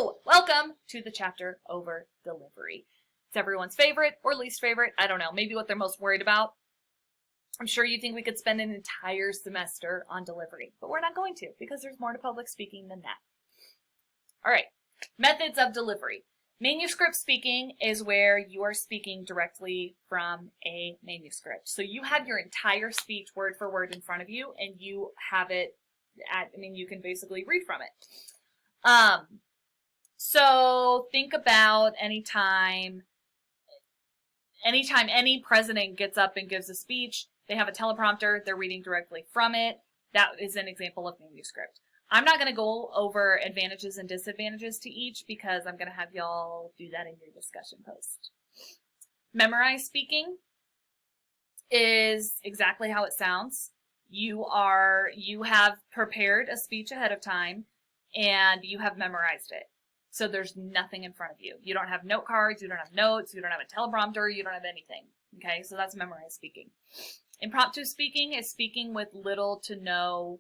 So, welcome to the chapter over delivery. It's everyone's favorite or least favorite. I don't know, maybe what they're most worried about. I'm sure you think we could spend an entire semester on delivery, but we're not going to because there's more to public speaking than that. All right, methods of delivery. Manuscript speaking is where you are speaking directly from a manuscript. So you have your entire speech word for word in front of you, and you have it you can basically read from it. So think about anytime any president gets up and gives a speech, they have a teleprompter, they're reading directly from it. That is an example of manuscript. I'm not going to go over advantages and disadvantages to each because I'm going to have y'all do that in your discussion post. Memorized speaking is exactly how it sounds. You have prepared a speech ahead of time and you have memorized it. So there's nothing in front of you. You don't have note cards, you don't have notes, you don't have a teleprompter, you don't have anything. Okay, so that's memorized speaking. Impromptu speaking is speaking with little to no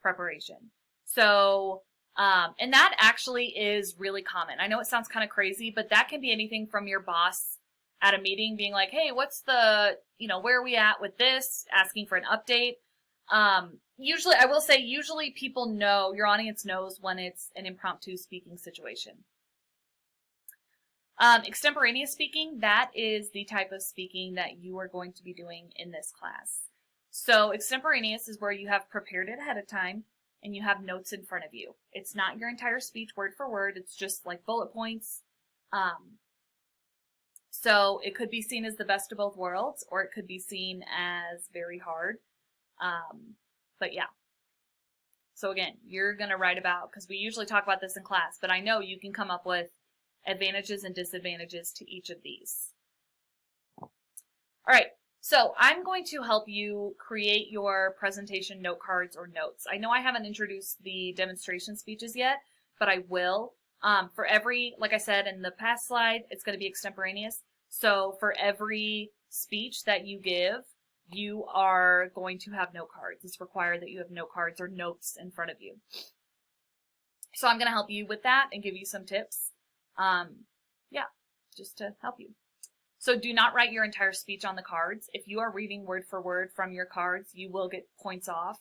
preparation. So, and that actually is really common. I know it sounds kind of crazy, but that can be anything from your boss at a meeting being like, hey, what's the, where are we at with this? Asking for an update. Usually people know, your audience knows when it's an impromptu speaking situation. Extemporaneous speaking, that is the type of speaking that you are going to be doing in this class. So extemporaneous is where you have prepared it ahead of time and you have notes in front of you. It's not your entire speech word for word, it's just like bullet points. So it could be seen as the best of both worlds, or it could be seen as very hard. But yeah. So again, you're going to write about, because we usually talk about this in class, but I know you can come up with advantages and disadvantages to each of these. All right, so I'm going to help you create your presentation note cards or notes. I know I haven't introduced the demonstration speeches yet, but I will. For every, like I said in the past slide, it's going to be extemporaneous. So for every speech that you give, you are going to have note cards. It's required that you have note cards or notes in front of you. So I'm going to help you with that and give you some tips. Just to help you. So do not write your entire speech on the cards. If you are reading word for word from your cards, you will get points off.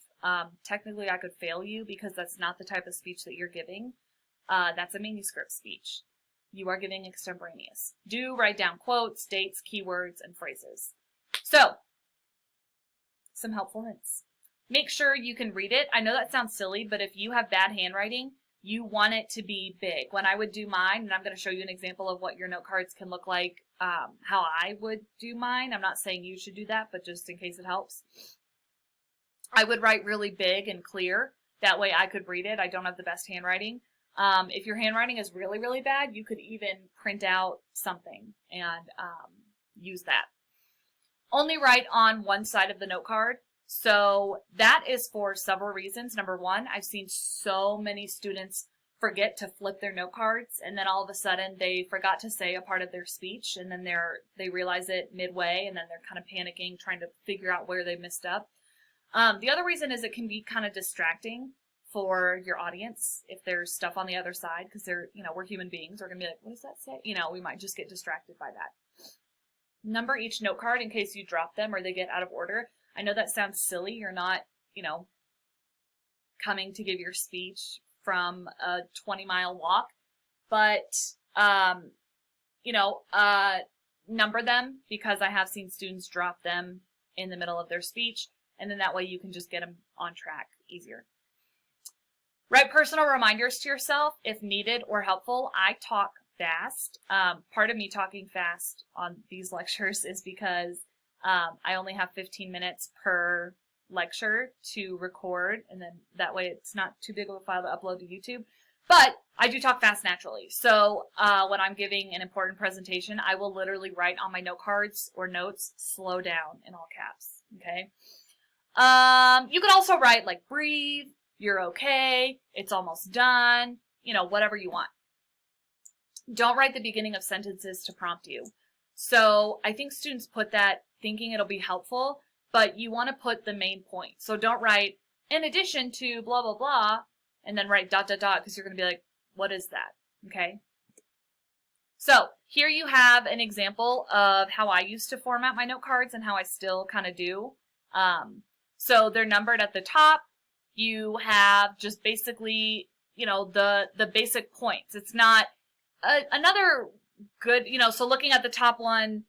Technically, I could fail you because that's not the type of speech that you're giving. That's a manuscript speech. You are giving extemporaneous. Do write down quotes, dates, keywords, and phrases. So, some helpful hints. Make sure you can read it. I know that sounds silly, but if you have bad handwriting, you want it to be big. When I would do mine, and I'm going to show you an example of what your note cards can look like, how I would do mine. I'm not saying you should do that, but just in case it helps. I would write really big and clear. That way I could read it. I don't have the best handwriting. If your handwriting is really, really bad, you could even print out something and use that. Only write on one side of the note card. So that is for several reasons. Number one, I've seen so many students forget to flip their note cards, and then all of a sudden they forgot to say a part of their speech, and then they realize it midway, and then they're kind of panicking, trying to figure out where they messed up. The other reason is it can be kind of distracting for your audience if there's stuff on the other side, because they're, we're human beings. We're gonna be like, what does that say? We might just get distracted by that. Number each note card in case you drop them or they get out of order. I know that sounds silly. You're not, coming to give your speech from a 20-mile walk, but, number them, because I have seen students drop them in the middle of their speech, and then that way you can just get them on track easier. Write personal reminders to yourself if needed or helpful. I talk fast. Part of me talking fast on these lectures is because I only have 15 minutes per lecture to record, and then that way it's not too big of a file to upload to YouTube. But I do talk fast naturally. So when I'm giving an important presentation, I will literally write on my note cards or notes, slow down in all caps. Okay. You can also write like breathe, you're okay, it's almost done, whatever you want. Don't write the beginning of sentences to prompt you. So I think students put that thinking it'll be helpful, but you want to put the main point. So don't write, in addition to blah, blah, blah, and then write ... because you're going to be like, what is that? Okay. So here you have an example of how I used to format my note cards and how I still kind of do. So they're numbered at the top. You have just basically, you know, the basic points. It's not another good, you know, so looking at the top one,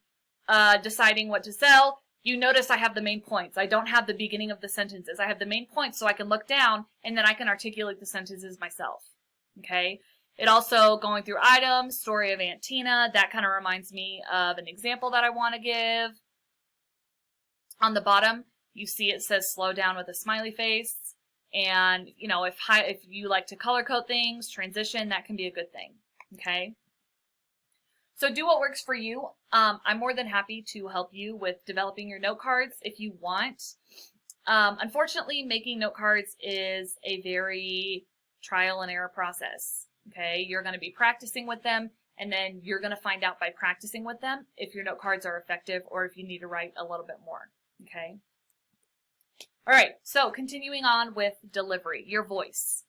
deciding what to sell, you notice I have the main points. I don't have the beginning of the sentences. I have the main points so I can look down and then I can articulate the sentences myself. Okay. It also, going through items, story of Aunt Tina, that kind of reminds me of an example that I want to give. On the bottom, you see it says slow down with a smiley face. And, you know, if you like to color code things, transition, that can be a good thing. Okay. So do what works for you. I'm more than happy to help you with developing your note cards if you want. Unfortunately, making note cards is a very trial and error process. Okay, you're going to be practicing with them, and then you're going to find out by practicing with them if your note cards are effective or if you need to write a little bit more. Okay. All right, so continuing on with delivery, your voice.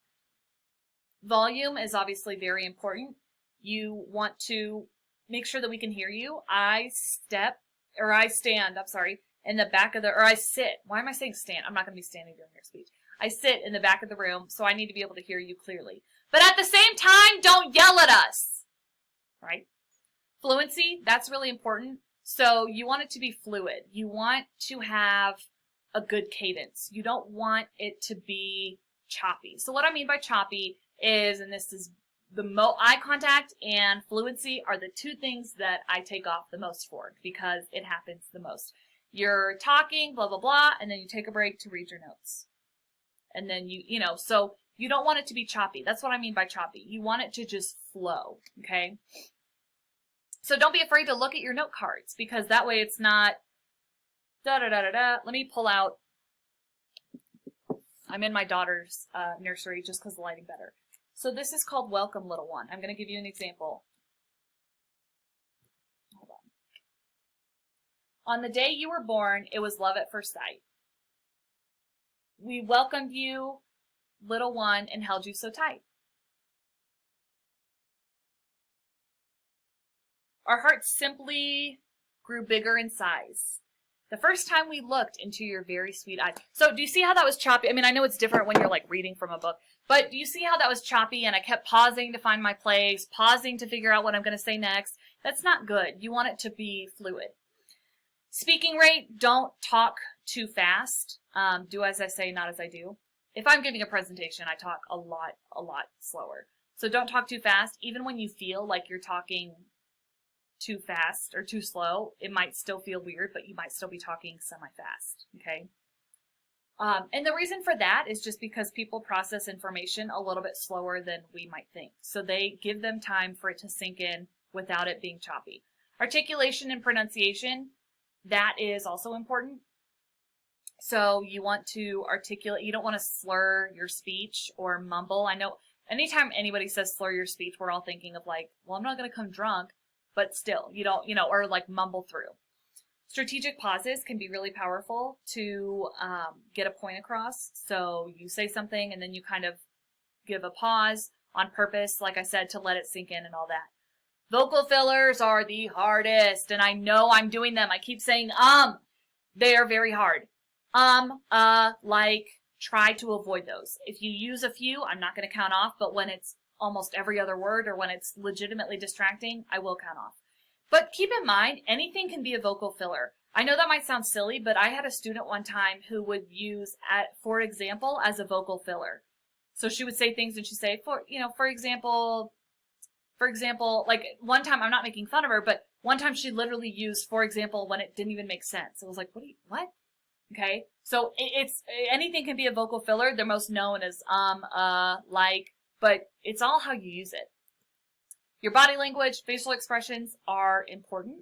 Volume is obviously very important. You want to make sure that we can hear you. I stand, in the back of I sit. Why am I saying stand? I'm not going to be standing during your speech. I sit in the back of the room, so I need to be able to hear you clearly. But at the same time, don't yell at us, right? Fluency, that's really important. So you want it to be fluid. You want to have a good cadence. You don't want it to be choppy. So what I mean by choppy is, and this is eye contact and fluency are the two things that I take off the most for because it happens the most. You're talking, blah, blah, blah, and then you take a break to read your notes. And then you know, so you don't want it to be choppy. That's what I mean by choppy. You want it to just flow, okay? So don't be afraid to look at your note cards because that way it's not da-da-da-da-da. Let me pull out. I'm in my daughter's nursery just because the lighting better. So this is called Welcome, Little One. I'm going to give you an example. Hold on. On the day you were born, it was love at first sight. We welcomed you, little one, and held you so tight. Our hearts simply grew bigger in size. The first time we looked into your very sweet eyes. So do you see how that was choppy? I mean, I know it's different when you're like reading from a book, but do you see how that was choppy and I kept pausing to find my place, pausing to figure out what I'm going to say next? That's not good. You want it to be fluid. Speaking rate, don't talk too fast. Do as I say, not as I do. If I'm giving a presentation, I talk a lot slower. So don't talk too fast. Even when you feel like you're talking too fast or too slow, it might still feel weird, but you might still be talking semi-fast, okay? And the reason for that is just because people process information a little bit slower than we might think. So they give them time for it to sink in without it being choppy. Articulation and pronunciation, that is also important. So you want to articulate, you don't want to slur your speech or mumble. I know anytime anybody says slur your speech, we're all thinking of like, well, I'm not going to come drunk, but still, you don't, or like mumble through. Strategic pauses can be really powerful to get a point across. So you say something and then you kind of give a pause on purpose, like I said, to let it sink in and all that. Vocal fillers are the hardest, and I know I'm doing them. I keep saying, they are very hard. Like, try to avoid those. If you use a few, I'm not going to count off, but when it's almost every other word or when it's legitimately distracting, I will count off. But keep in mind, anything can be a vocal filler. I know that might sound silly, but I had a student one time who would use, for example, as a vocal filler. So she would say things and she'd say, for example, like one time, I'm not making fun of her, but one time she literally used, for example, when it didn't even make sense. It was like, what? Okay. So it's, anything can be a vocal filler. They're most known as, like, but it's all how you use it. Your body language, facial expressions are important.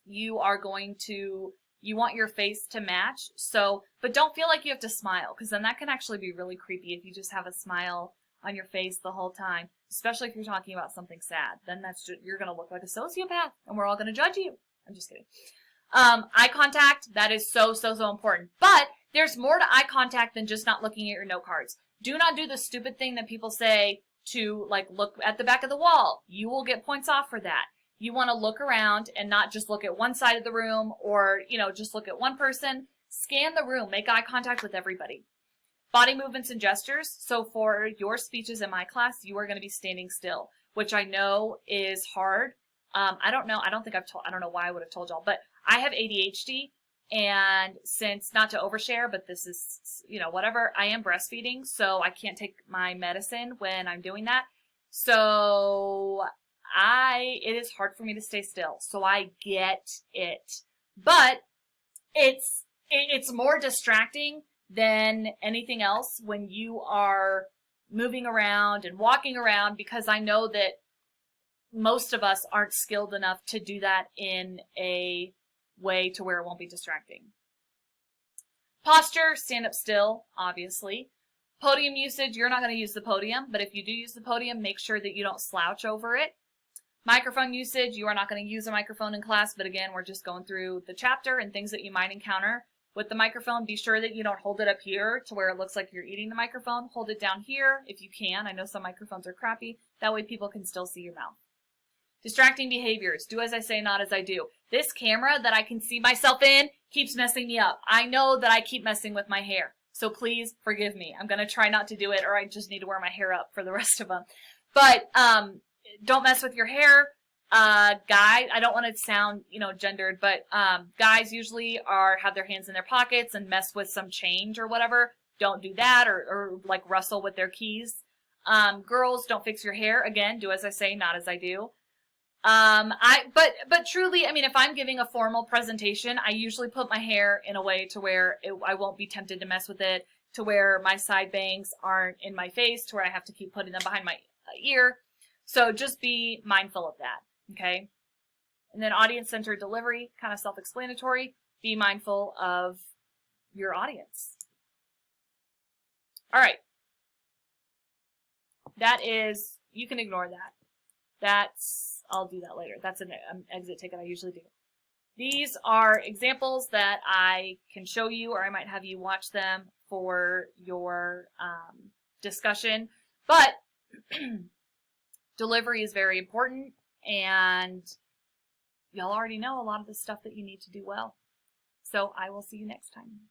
You want your face to match. So, but don't feel like you have to smile, because then that can actually be really creepy if you just have a smile on your face the whole time, especially if you're talking about something sad. Then you're going to look like a sociopath and we're all going to judge you. I'm just kidding. Eye contact, that is so important. But there's more to eye contact than just not looking at your note cards. Do not do the stupid thing that people say, to like look at the back of the wall, you will get points off for that. You want to look around and not just look at one side of the room or, just look at one person. Scan the room, make eye contact with everybody. Body movements and gestures. So for your speeches in my class, you are going to be standing still, which I know is hard. I don't know why I would have told y'all, but I have ADHD, and since, not to overshare, but this is, whatever, I am breastfeeding, so I can't take my medicine when I'm doing that. So it is hard for me to stay still. So I get it, but it's more distracting than anything else when you are moving around and walking around, because I know that most of us aren't skilled enough to do that in a way to where it won't be distracting. Posture, stand up still, obviously. Podium usage, you're not going to use the podium, but if you do use the podium, make sure that you don't slouch over it. Microphone usage, you are not going to use a microphone in class, but again, we're just going through the chapter and things that you might encounter. With the microphone, be sure that you don't hold it up here to where it looks like you're eating the microphone. Hold it down here if you can. I know some microphones are crappy. That way people can still see your mouth. Distracting behaviors. Do as I say, not as I do. This camera that I can see myself in keeps messing me up. I know that I keep messing with my hair, so please forgive me. I'm going to try not to do it, or I just need to wear my hair up for the rest of them. But don't mess with your hair. Guys, I don't want to sound, gendered, but guys usually have their hands in their pockets and mess with some change or whatever. Don't do that, or like rustle with their keys. Girls, don't fix your hair. Again, do as I say, not as I do. But truly, I mean, if I'm giving a formal presentation, I usually put my hair in a way to where I won't be tempted to mess with it, to where my side bangs aren't in my face, to where I have to keep putting them behind my ear. So just be mindful of that, okay? And then audience-centered delivery, kind of self-explanatory. Be mindful of your audience. All right. That is, you can ignore that. I'll do that later. That's an exit ticket I usually do. These are examples that I can show you, or I might have you watch them for your discussion. But delivery is very important, and y'all already know a lot of the stuff that you need to do well. So I will see you next time.